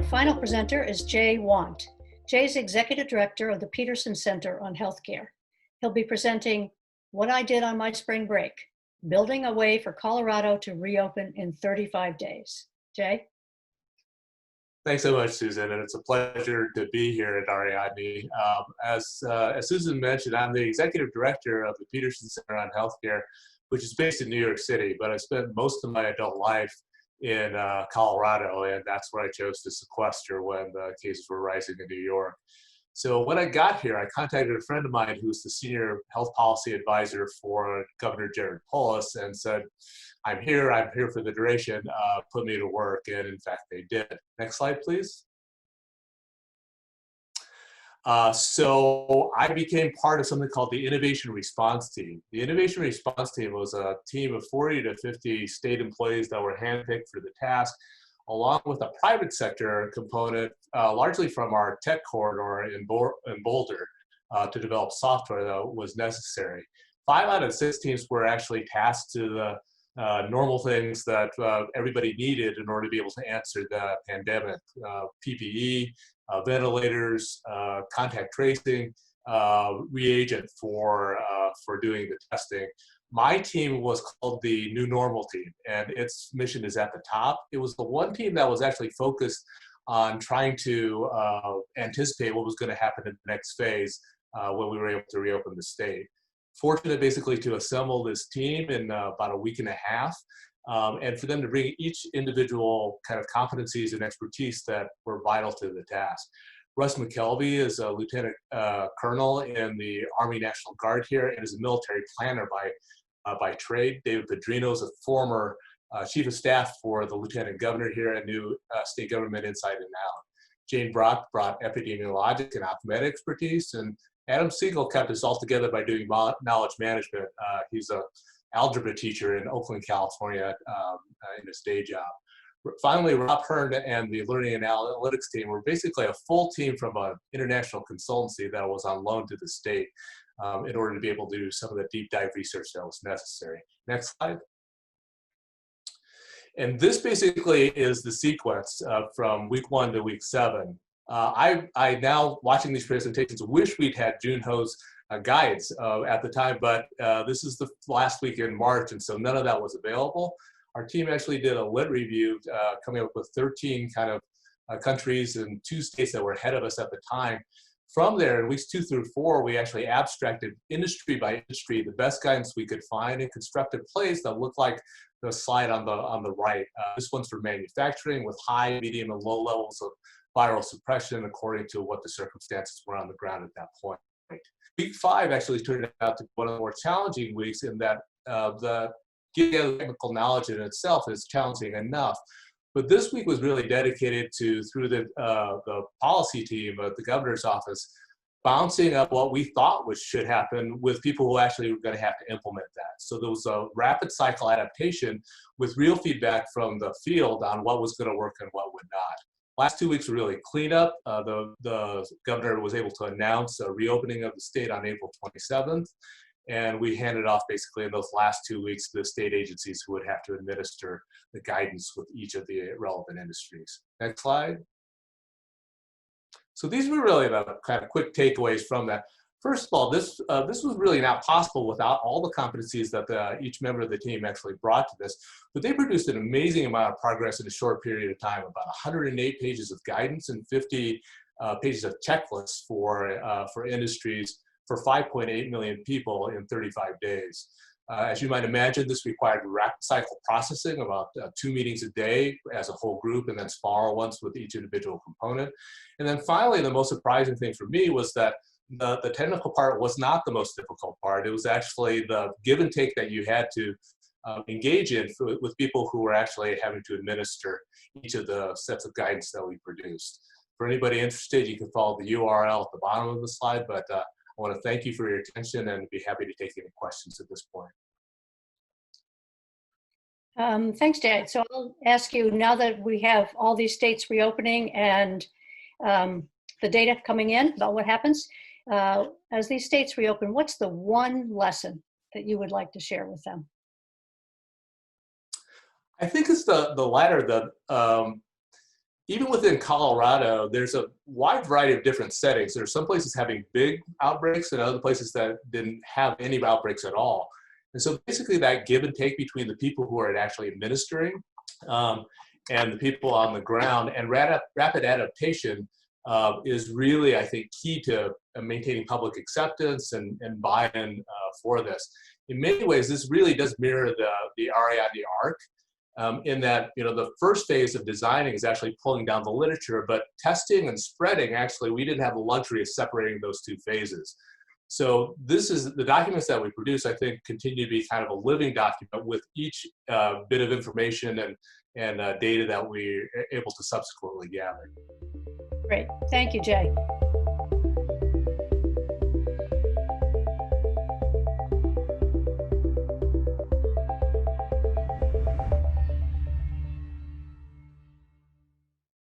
final presenter is Jay Want. Jay is Executive Director of the Peterson Center on Healthcare. He'll be presenting What I Did on My Spring Break, Building a Way for Colorado to Reopen in 35 Days. Jay? Thanks so much, Susan, and it's a pleasure to be here at Ariadne. As Susan mentioned, I'm the Executive Director of the Peterson Center on Healthcare, which is based in New York City, but I spent most of my adult life in Colorado, and that's where I chose to sequester when the cases were rising in New York. So when I got here, I contacted a friend of mine who's the Senior Health Policy Advisor for Governor Jared Polis and said, I'm here for the duration, put me to work, and in fact they did. Next slide, please. So I became part of something called the Innovation Response Team. The Innovation Response Team was a team of 40 to 50 state employees that were handpicked for the task, along with a private sector component, largely from our tech corridor in Boulder, to develop software that was necessary. 5 out of 6 teams were actually tasked to the normal things that everybody needed in order to be able to answer the pandemic: PPE, ventilators, contact tracing, reagent for doing the testing. My team was called the New Normal Team, and its mission is at the top. It was the one team that was actually focused on trying to anticipate what was going to happen in the next phase when we were able to reopen the state. Fortunate basically to assemble this team in about a week and a half, and for them to bring each individual kind of competencies and expertise that were vital to the task. Russ Mckelvey is a lieutenant colonel in the Army National Guard here and is a military planner by trade. David Pedrino is a former chief of staff for the lieutenant governor here and knew state government inside and out. Jane Brock brought epidemiologic and optometric expertise, and Adam Siegel kept us all together by doing knowledge management. He's an algebra teacher in Oakland, California in his day job. Finally, Rob Hearn and the Learning and Analytics team were basically a full team from an international consultancy that was on loan to the state in order to be able to do some of the deep dive research that was necessary. Next slide. And this basically is the sequence from week 1 to week 7. I now, watching these presentations, wish we'd had Junho's guides at the time, but this is the last week in March, and so none of that was available. Our team actually did a lit review, coming up with 13 kind of countries and 2 states that were ahead of us at the time. From there, in weeks 2 through 4, we actually abstracted industry by industry the best guidance we could find and constructed plays that looked like the slide on the right. This one's for manufacturing with high, medium, and low levels of viral suppression according to what the circumstances were on the ground at that point. Week 5 actually turned out to be one of the more challenging weeks in that the getting the technical knowledge in itself is challenging enough. But this week was really dedicated to, through the policy team at the governor's office, bouncing up what we thought should happen with people who actually were going to have to implement that. So there was a rapid cycle adaptation with real feedback from the field on what was going to work and what would not. Last 2 weeks were really cleanup. The governor was able to announce a reopening of the state on April 27th. And we handed off basically in those last 2 weeks to the state agencies who would have to administer the guidance with each of the relevant industries. Next slide. So these were really the kind of quick takeaways from that. First of all, this was really not possible without all the competencies that each member of the team actually brought to this. But they produced an amazing amount of progress in a short period of time, about 108 pages of guidance and 50 pages of checklists for industries for 5.8 million people in 35 days. As you might imagine, this required rapid cycle processing, about 2 meetings a day as a whole group, and then smaller ones with each individual component. And then finally, the most surprising thing for me was that the technical part was not the most difficult part. It was actually the give and take that you had to engage in with people who were actually having to administer each of the sets of guidance that we produced. For anybody interested, you can follow the URL at the bottom of the slide, but I want to thank you for your attention and be happy to take any questions at this point. Thanks, Jay. So I'll ask you, now that we have all these states reopening and the data coming in about what happens, as these states reopen, what's the one lesson that you would like to share with them? I think it's the latter, that even within Colorado, there's a wide variety of different settings. There are some places having big outbreaks and other places that didn't have any outbreaks at all. And so basically that give and take between the people who are actually administering and the people on the ground and rapid adaptation is really, I think, key to maintaining public acceptance and buy-in for this. In many ways, this really does mirror the Ariadne arc. In that, the first phase of designing is actually pulling down the literature, but testing and spreading, actually, we didn't have the luxury of separating those two phases. So this is the documents that we produce, I think, continue to be kind of a living document with each bit of information and data that we're able to subsequently gather. Great. Thank you, Jay.